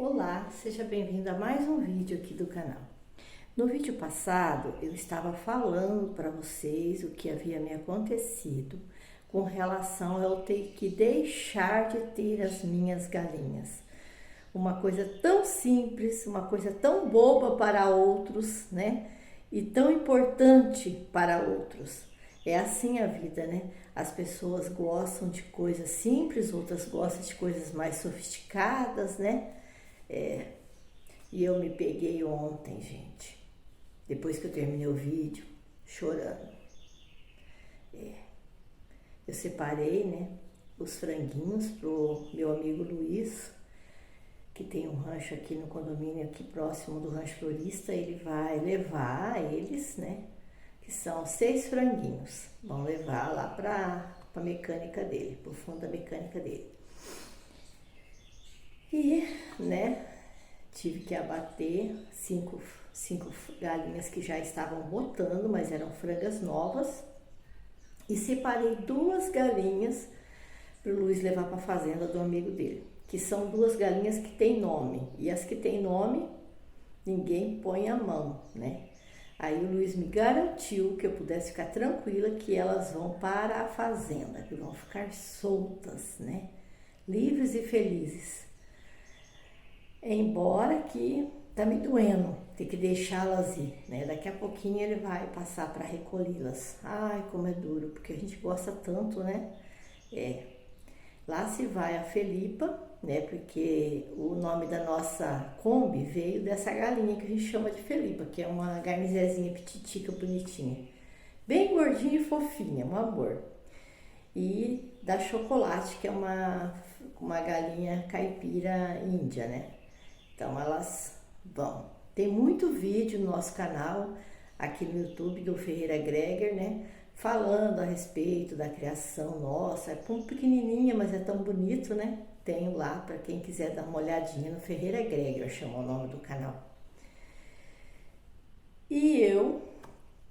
Olá, seja bem-vindo a mais um vídeo aqui do canal. No vídeo passado eu estava falando para vocês o que havia me acontecido com relação a eu ter que deixar de ter as minhas galinhas. Uma coisa tão simples, uma coisa tão boba para outros, né? E tão importante para outros. É assim a vida, né? As pessoas gostam de coisas simples, outras gostam de coisas mais sofisticadas, né? E eu me peguei ontem, gente, depois que eu terminei o vídeo, chorando. Eu separei, né, os franguinhos pro meu amigo Luiz, que tem um rancho aqui no condomínio, aqui próximo do Rancho Florista. Ele vai levar eles, né, que são 6 franguinhos. Vão levar lá pra mecânica dele, pro fundo da mecânica dele. E, né, tive que abater cinco galinhas que já estavam botando, mas eram frangas novas. E separei 2 galinhas para o Luiz levar para a fazenda do amigo dele, que são 2 galinhas que têm nome. E as que têm nome, ninguém põe a mão, né? Aí o Luiz me garantiu que eu pudesse ficar tranquila que elas vão para a fazenda, que vão ficar soltas, né? Livres e felizes. Embora que tá me doendo ter que deixá-las ir, né? Daqui a pouquinho ele vai passar para recolhê-las. Ai, como é duro, porque a gente gosta tanto, né? Lá se vai a Felipa, né? Porque o nome da nossa Kombi veio dessa galinha que a gente chama de Felipa, que é uma garnizezinha pititica, bonitinha. Bem gordinha e fofinha, um amor. E da Chocolate, que é uma galinha caipira índia, né? Então elas vão. Tem muito vídeo no nosso canal, aqui no YouTube do Ferreira Gregor, né? Falando a respeito da criação nossa. É tão pequenininha, mas é tão bonito, né? Tenho lá para quem quiser dar uma olhadinha no Ferreira Gregor, chama o nome do canal. E eu,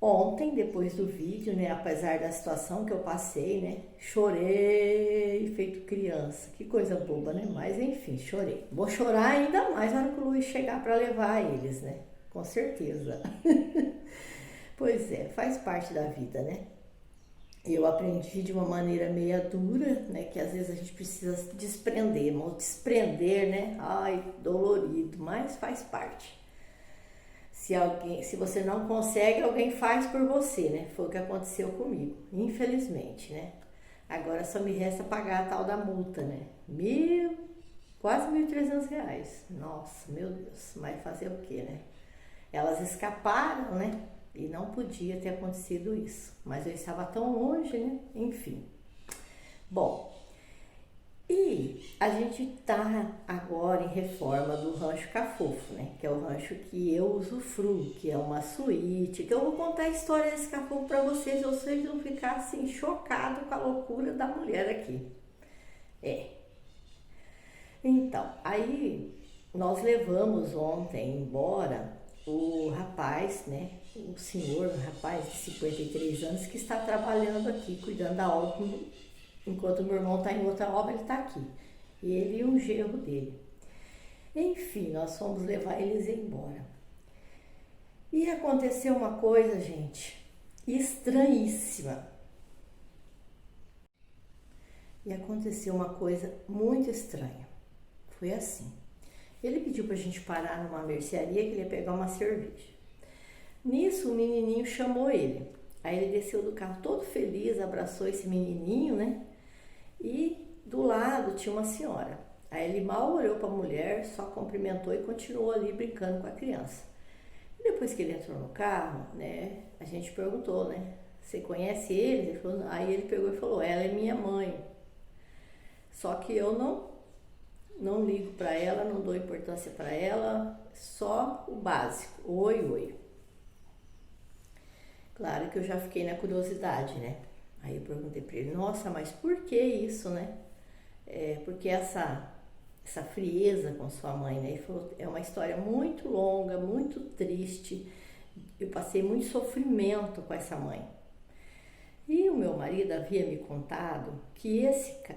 ontem, depois do vídeo, né? Apesar da situação que eu passei, né? Chorei feito criança. Que coisa boba, né? Mas enfim, chorei. Vou chorar ainda mais na hora que o Luiz chegar para levar eles, né? Com certeza. Pois é, faz parte da vida, né? Eu aprendi de uma maneira meia dura, né? Que às vezes a gente precisa desprender, né? Ai, dolorido, mas faz parte. Se você não consegue, alguém faz por você, né? Foi o que aconteceu comigo, infelizmente, né? Agora só me resta pagar a tal da multa, né? Quase R$ 1.300. Nossa, meu Deus, mas fazer o quê, né? Elas escaparam, né? E não podia ter acontecido isso. Mas eu estava tão longe, né? Enfim. Bom, e a gente tá agora em reforma do Rancho Cafofo, né? Que é o rancho que eu usufruo, que é uma suíte. Que eu vou contar a história desse cafofo para vocês vão ficar assim chocados com a loucura da mulher aqui. Então, aí nós levamos ontem embora o rapaz, né? O senhor, um rapaz de 53 anos que está trabalhando aqui, cuidando da obra. Enquanto meu irmão está em outra obra, ele está aqui. Ele e um genro dele. Enfim, nós fomos levar eles embora. E aconteceu uma coisa, gente, estranhíssima. E aconteceu uma coisa muito estranha. Foi assim. Ele pediu pra gente parar numa mercearia que ele ia pegar uma cerveja. Nisso, o menininho chamou ele. Aí ele desceu do carro todo feliz, abraçou esse menininho, né? E do lado tinha uma senhora. Aí ele mal olhou para a mulher, só cumprimentou e continuou ali brincando com a criança. E depois que ele entrou no carro, né, a gente perguntou, né? Você conhece ele? Ele falou, aí ele pegou e falou, ela é minha mãe. Só que eu não ligo para ela, não dou importância para ela, só o básico, oi, oi. Claro que eu já fiquei na curiosidade, né? Aí eu perguntei para ele, nossa, mas por que isso, né? Porque essa frieza com sua mãe, né? Ele falou, é uma história muito longa, muito triste. Eu passei muito sofrimento com essa mãe. E o meu marido havia me contado que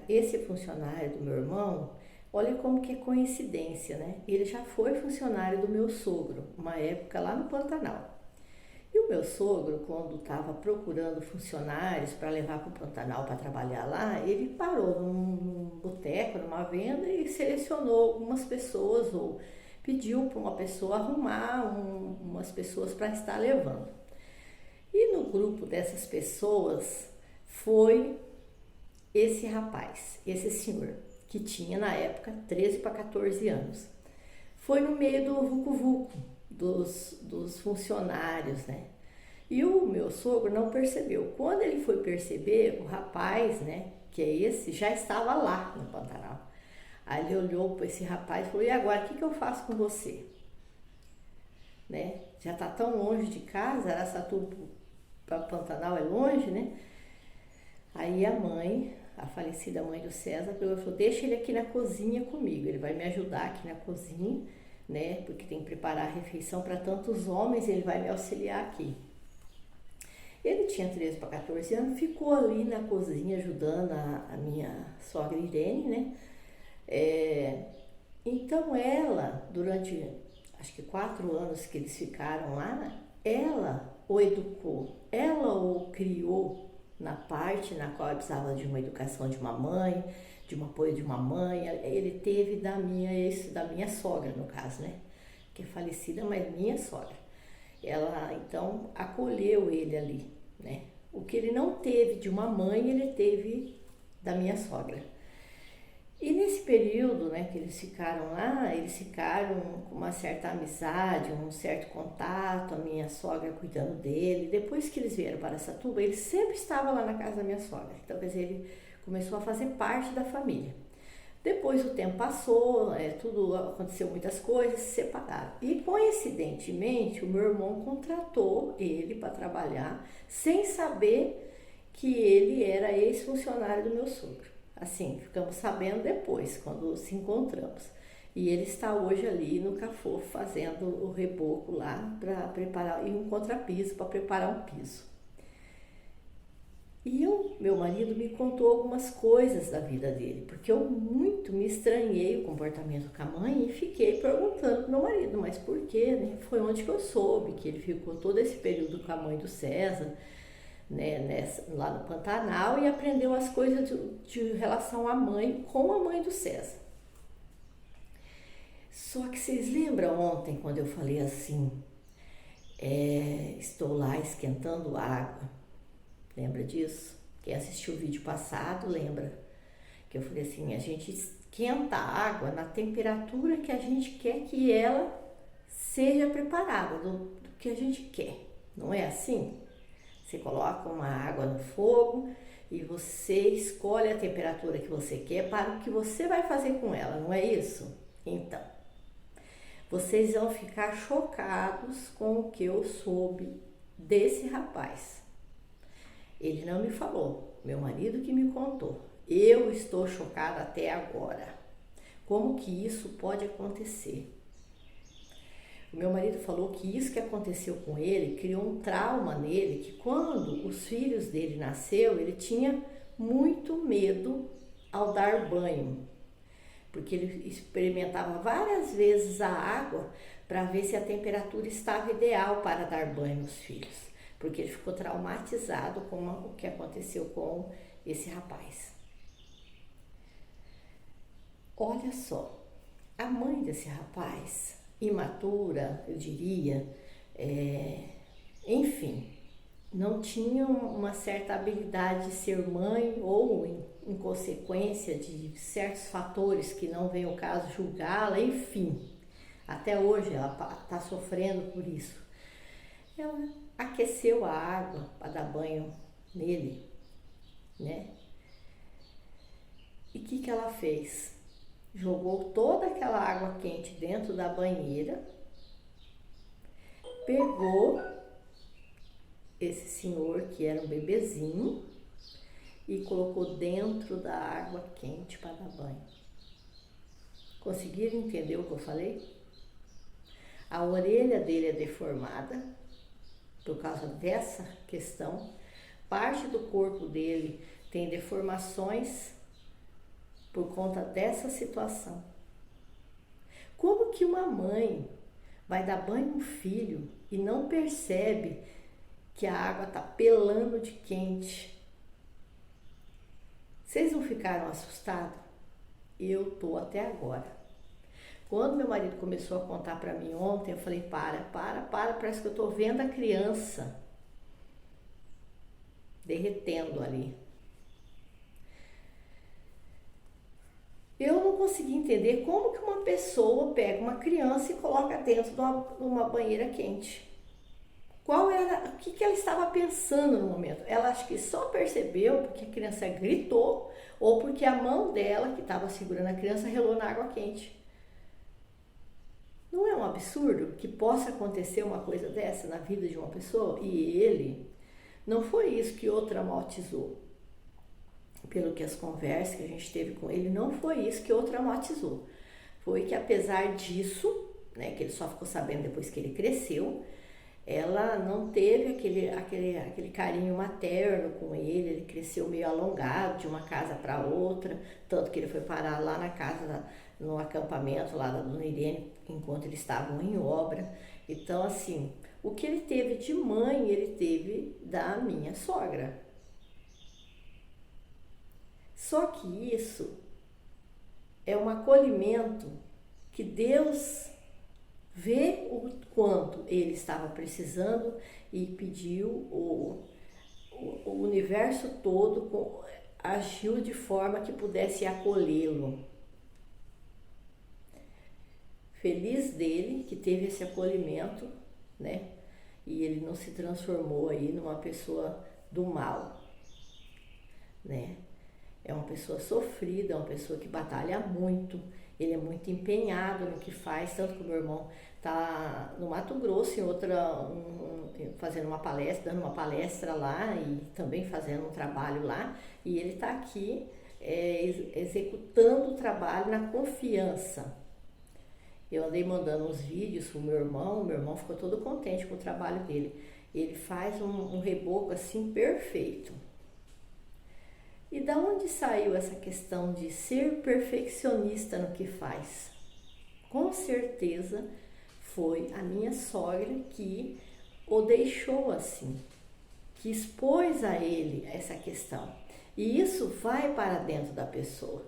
esse funcionário do meu irmão Olha como que é coincidência, né? Ele já foi funcionário do meu sogro, uma época lá no Pantanal. E o meu sogro, quando estava procurando funcionários para levar para o Pantanal para trabalhar lá, ele parou num boteco, numa venda e selecionou algumas pessoas ou pediu para uma pessoa arrumar umas pessoas para estar levando. E no grupo dessas pessoas foi esse rapaz, esse senhor, que tinha na época 13 para 14 anos. Foi no meio do vucu-vucu dos funcionários, né? E o meu sogro não percebeu. Quando ele foi perceber, o rapaz, né, que é esse, já estava lá no Pantanal. Aí ele olhou para esse rapaz e falou: e agora, o que eu faço com você? Né? Já está tão longe de casa, Araçatuba para Pantanal é longe, né? Aí a mãe, a falecida mãe do César, pegou e falou: deixa ele aqui na cozinha comigo, ele vai me ajudar aqui na cozinha, né? Porque tem que preparar a refeição para tantos homens, ele vai me auxiliar aqui. Ele tinha 13 para 14 anos, ficou ali na cozinha ajudando a minha sogra Irene, né? Então ela, durante acho que 4 anos que eles ficaram lá, ela o educou, ela o criou na parte na qual ele precisava de uma educação de uma mãe, de um apoio de uma mãe. Ele teve da minha sogra, no caso, né? Que é falecida, mas minha sogra. Ela então acolheu ele ali, né? O que ele não teve de uma mãe, ele teve da minha sogra. E nesse período, né, que eles ficaram lá, eles ficaram com uma certa amizade, um certo contato, a minha sogra cuidando dele. Depois que eles vieram para Araçatuba, ele sempre estava lá na casa da minha sogra. Então, quer dizer, ele começou a fazer parte da família. Depois o tempo passou, tudo aconteceu, muitas coisas, se separaram. E coincidentemente, o meu irmão contratou ele para trabalhar, sem saber que ele era ex-funcionário do meu sogro. Assim, ficamos sabendo depois, quando se encontramos. E ele está hoje ali no Cafofo fazendo o reboco lá para preparar, e um contrapiso para preparar um piso. E meu marido me contou algumas coisas da vida dele, porque eu muito me estranhei o comportamento com a mãe e fiquei perguntando pro meu marido, mas por quê? Né? Foi onde que eu soube que ele ficou todo esse período com a mãe do César, né, lá no Pantanal, e aprendeu as coisas de relação à mãe com a mãe do César. Só que vocês lembram ontem quando eu falei assim, estou lá esquentando água? Lembra disso? Quem assistiu o vídeo passado lembra que eu falei assim, a gente esquenta a água na temperatura que a gente quer que ela seja preparada, do que a gente quer. Não é assim? Você coloca uma água no fogo e você escolhe a temperatura que você quer para o que você vai fazer com ela, não é isso? Então, vocês vão ficar chocados com o que eu soube desse rapaz. Ele não me falou, meu marido que me contou. Eu estou chocada até agora. Como que isso pode acontecer? O meu marido falou que isso que aconteceu com ele criou um trauma nele, que quando os filhos dele nasceu, ele tinha muito medo ao dar banho. Porque ele experimentava várias vezes a água para ver se a temperatura estava ideal para dar banho nos filhos. Porque ele ficou traumatizado com o que aconteceu com esse rapaz. Olha só, a mãe desse rapaz, imatura, eu diria, enfim, não tinha uma certa habilidade de ser mãe ou em consequência de certos fatores que não vem ao caso julgá-la, enfim. Até hoje ela está sofrendo por isso. Ela aqueceu a água para dar banho nele, né? E o que ela fez? Jogou toda aquela água quente dentro da banheira, pegou esse senhor que era um bebezinho e colocou dentro da água quente para dar banho. Conseguiram entender o que eu falei? A orelha dele é deformada por causa dessa questão. Parte do corpo dele tem deformações por conta dessa situação. Como que uma mãe vai dar banho no filho e não percebe que a água está pelando de quente? Vocês não ficaram assustados? Eu tô até agora. Quando meu marido começou a contar para mim ontem, eu falei, parece que eu tô vendo a criança derretendo ali. Eu não consegui entender como que uma pessoa pega uma criança e coloca dentro de uma banheira quente. O que ela estava pensando no momento? Ela acho que só percebeu porque a criança gritou ou porque a mão dela, que estava segurando a criança, relou na água quente. Não é um absurdo que possa acontecer uma coisa dessa na vida de uma pessoa? E ele, não foi isso que o traumatizou. Pelo que as conversas que a gente teve com ele, não foi isso que o traumatizou. Foi que apesar disso, né, que ele só ficou sabendo depois que ele cresceu, ela não teve aquele carinho materno com ele. Ele cresceu meio alongado de uma casa para outra, tanto que ele foi parar lá na casa, no acampamento lá da Dona Irene, enquanto eles estavam em obra. Então, assim, o que ele teve de mãe, ele teve da minha sogra. Só que isso é um acolhimento que Deus vê o quanto ele estava precisando e pediu, o universo todo agiu de forma que pudesse acolhê-lo. Feliz dele que teve esse acolhimento, né? E ele não se transformou aí numa pessoa do mal, né? É uma pessoa sofrida, é uma pessoa que batalha muito, ele é muito empenhado no que faz, tanto que o meu irmão está no Mato Grosso, fazendo uma palestra, dando uma palestra lá e também fazendo um trabalho lá, e ele está aqui executando o trabalho na confiança. Eu andei mandando uns vídeos pro meu irmão ficou todo contente com o trabalho dele. Ele faz um reboco assim perfeito. E da onde saiu essa questão de ser perfeccionista no que faz? Com certeza foi a minha sogra que o deixou assim, que expôs a ele essa questão. E isso vai para dentro da pessoa.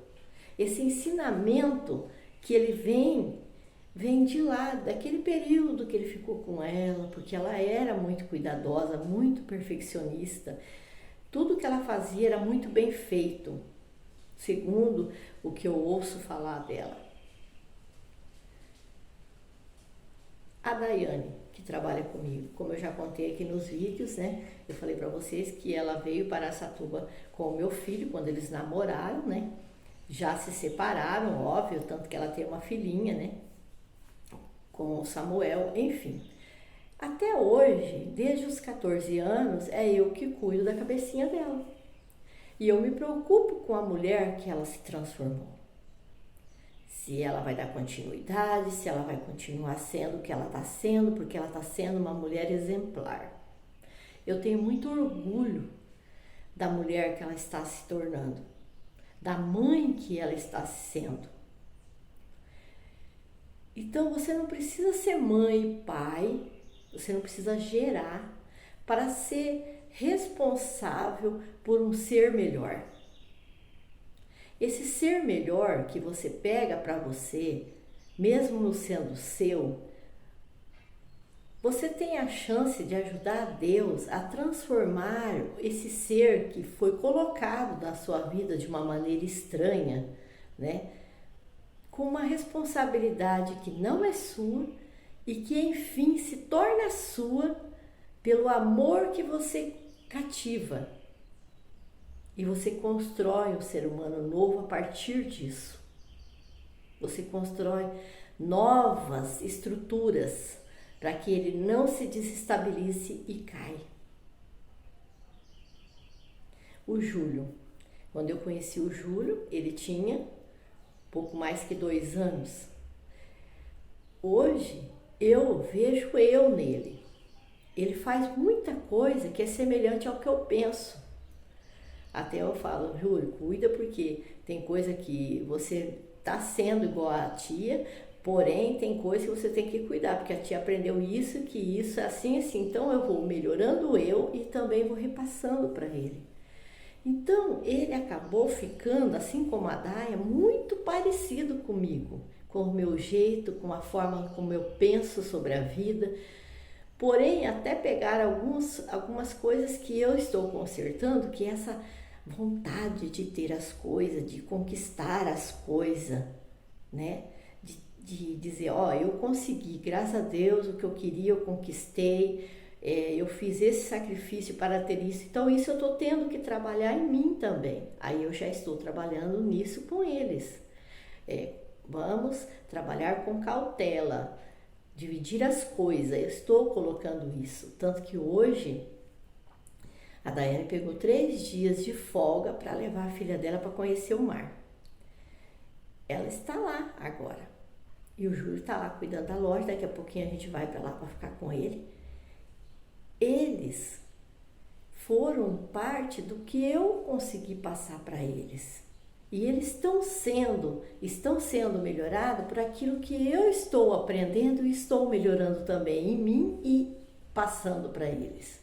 Esse ensinamento que ele vem de lá, daquele período que ele ficou com ela, porque ela era muito cuidadosa, muito perfeccionista. Tudo que ela fazia era muito bem feito, segundo o que eu ouço falar dela. A Daiane, que trabalha comigo, como eu já contei aqui nos vídeos, né? Eu falei para vocês que ela veio para Araçatuba com o meu filho quando eles namoraram, né? Já se separaram, óbvio, tanto que ela tem uma filhinha, né? Com o Samuel, enfim. Até hoje, desde os 14 anos, é eu que cuido da cabecinha dela. E eu me preocupo com a mulher que ela se transformou. Se ela vai dar continuidade, se ela vai continuar sendo o que ela está sendo, porque ela está sendo uma mulher exemplar. Eu tenho muito orgulho da mulher que ela está se tornando, da mãe que ela está sendo. Então você não precisa ser mãe e pai, você não precisa gerar para ser responsável por um ser melhor. Esse ser melhor que você pega para você, mesmo não sendo seu, você tem a chance de ajudar Deus a transformar esse ser que foi colocado na sua vida de uma maneira estranha, né? Com uma responsabilidade que não é sua e que, enfim, se torna sua pelo amor que você cativa. E você constrói um ser humano novo a partir disso. Você constrói novas estruturas para que ele não se desestabilize e caia. O Júlio. Quando eu conheci o Júlio, ele tinha pouco mais que 2 anos. Hoje, eu vejo eu nele. Ele faz muita coisa que é semelhante ao que eu penso. Até eu falo, Júlio, cuida porque tem coisa que você tá sendo igual a tia, porém tem coisa que você tem que cuidar, porque a tia aprendeu isso, que isso é assim, assim. Então eu vou melhorando eu e também vou repassando para ele. Então ele acabou ficando, assim como a Daia, muito parecido comigo, com o meu jeito, com a forma como eu penso sobre a vida. Porém, até pegar algumas coisas que eu estou consertando, que é essa vontade de ter as coisas, de conquistar as coisas, né? De dizer, ó, eu consegui, graças a Deus, o que eu queria eu conquistei, eu fiz esse sacrifício para ter isso. Então, isso eu estou tendo que trabalhar em mim também. Aí eu já estou trabalhando nisso com eles. Vamos trabalhar com cautela, dividir as coisas. Eu estou colocando isso. Tanto que hoje a Daiane pegou 3 dias de folga para levar a filha dela para conhecer o mar. Ela está lá agora. E o Júlio está lá cuidando da loja. Daqui a pouquinho a gente vai para lá para ficar com ele. Eles foram parte do que eu consegui passar para eles. E eles estão sendo melhorados por aquilo que eu estou aprendendo e estou melhorando também em mim e passando para eles.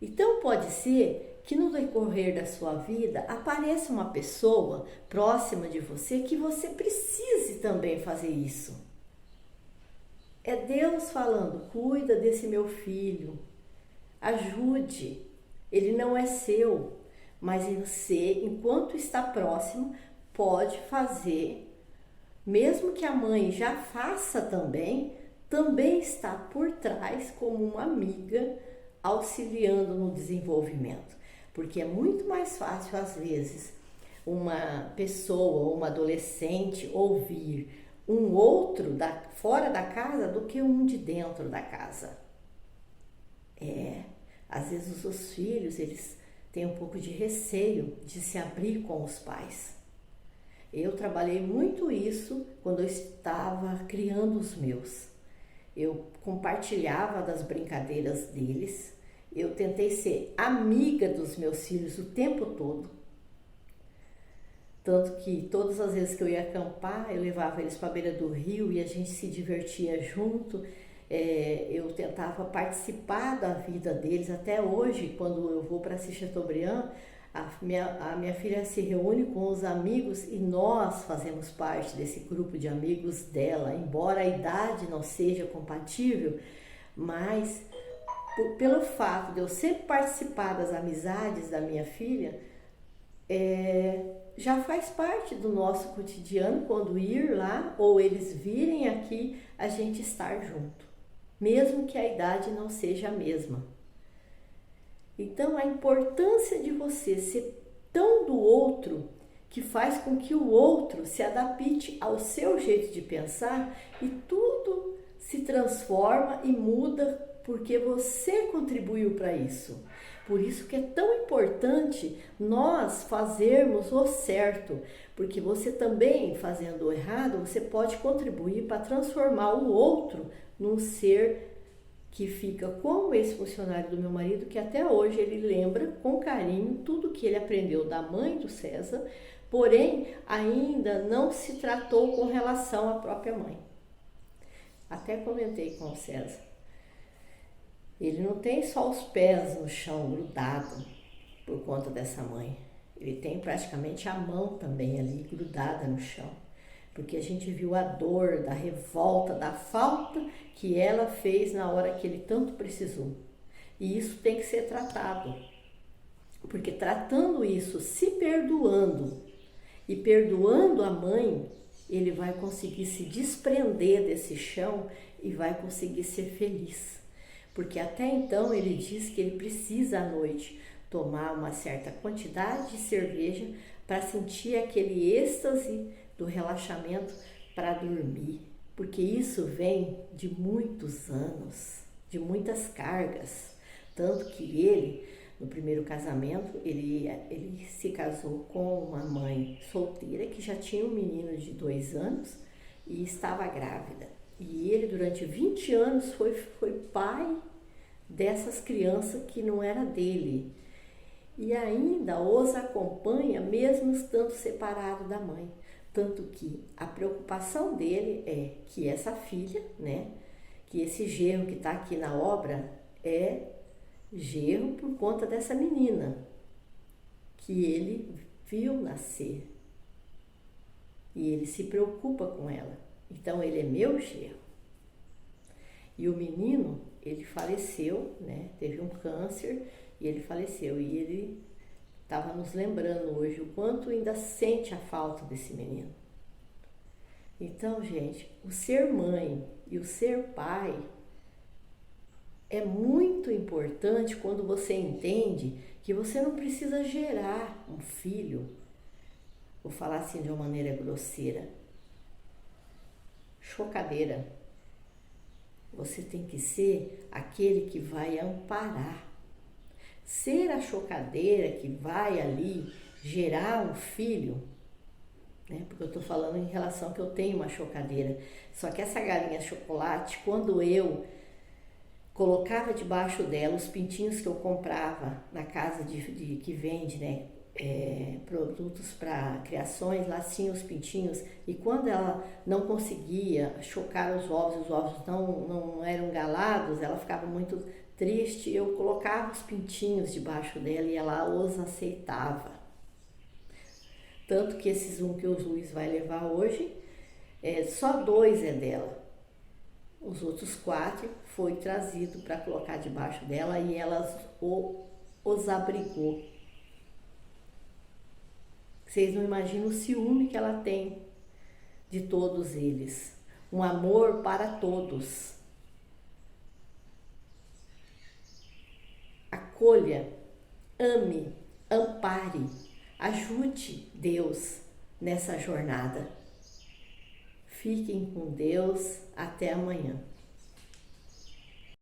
Então pode ser que no decorrer da sua vida apareça uma pessoa próxima de você que você precise também fazer isso. É Deus falando, cuida desse meu filho, ajude, ele não é seu, mas você, enquanto está próximo, pode fazer, mesmo que a mãe já faça também está por trás como uma amiga, auxiliando no desenvolvimento, porque é muito mais fácil às vezes uma pessoa, uma adolescente ouvir um outro fora da casa do que um de dentro da casa. Às vezes os filhos, eles têm um pouco de receio de se abrir com os pais. Eu trabalhei muito isso quando eu estava criando os meus. Eu compartilhava das brincadeiras deles, eu tentei ser amiga dos meus filhos o tempo todo. Tanto que todas as vezes que eu ia acampar, eu levava eles para a beira do rio e a gente se divertia junto. Eu tentava participar da vida deles. Até hoje, quando eu vou para Assis Chateaubriand, a minha filha se reúne com os amigos e nós fazemos parte desse grupo de amigos dela. Embora a idade não seja compatível, mas pelo fato de eu sempre participar das amizades da minha filha, já faz parte do nosso cotidiano quando ir lá ou eles virem aqui, a gente estar junto, mesmo que a idade não seja a mesma. Então a importância de você ser tão do outro que faz com que o outro se adapte ao seu jeito de pensar e tudo se transforma e muda porque você contribuiu para isso. Por isso que é tão importante nós fazermos o certo, porque você também, fazendo o errado, você pode contribuir para transformar o outro num ser que fica como esse funcionário do meu marido, que até hoje ele lembra com carinho tudo que ele aprendeu da mãe do César, porém ainda não se tratou com relação à própria mãe. Até comentei com o César. Ele não tem só os pés no chão grudado por conta dessa mãe. Ele tem praticamente a mão também ali grudada no chão. Porque a gente viu a dor, da revolta, da falta que ela fez na hora que ele tanto precisou. E isso tem que ser tratado. Porque tratando isso, se perdoando e perdoando a mãe, ele vai conseguir se desprender desse chão e vai conseguir ser feliz. Porque até então ele diz que ele precisa à noite tomar uma certa quantidade de cerveja para sentir aquele êxtase do relaxamento para dormir. Porque isso vem de muitos anos, de muitas cargas. Tanto que ele, no primeiro casamento, ele se casou com uma mãe solteira que já tinha um menino de 2 anos e estava grávida. E ele, durante 20 anos, foi pai dessas crianças que não era dele. e ainda os acompanha mesmo estando separado da mãe. Tanto que a preocupação dele é que essa filha, né, que esse genro que está aqui na obra é genro por conta dessa menina que ele viu nascer. E ele se preocupa com ela. Então ele é meu genro. E o menino, ele faleceu, né? Teve um câncer e ele faleceu. E ele estava nos lembrando hoje o quanto ainda sente a falta desse menino. Então, gente, o ser mãe e o ser pai é muito importante quando você entende que você não precisa gerar um filho, vou falar assim de uma maneira grosseira, chocadeira. Você tem que ser aquele que vai amparar. Ser a chocadeira que vai ali gerar um filho, né? Porque eu estou falando em relação que eu tenho uma chocadeira. Só que essa galinha chocolate, quando eu colocava debaixo dela os pintinhos que eu comprava na casa que vende, né, produtos para criações, lá tinha os pintinhos, e quando ela não conseguia chocar os ovos não eram galados, ela ficava muito triste, eu colocava os pintinhos debaixo dela e ela os aceitava. Tanto que esses que o Luiz vai levar hoje, só 2 é dela. Os outros 4 foi trazido para colocar debaixo dela e ela os abrigou. Vocês não imaginam o ciúme que ela tem de todos eles. Um amor para todos. Acolha, ame, ampare, ajude Deus nessa jornada. Fiquem com Deus, até amanhã.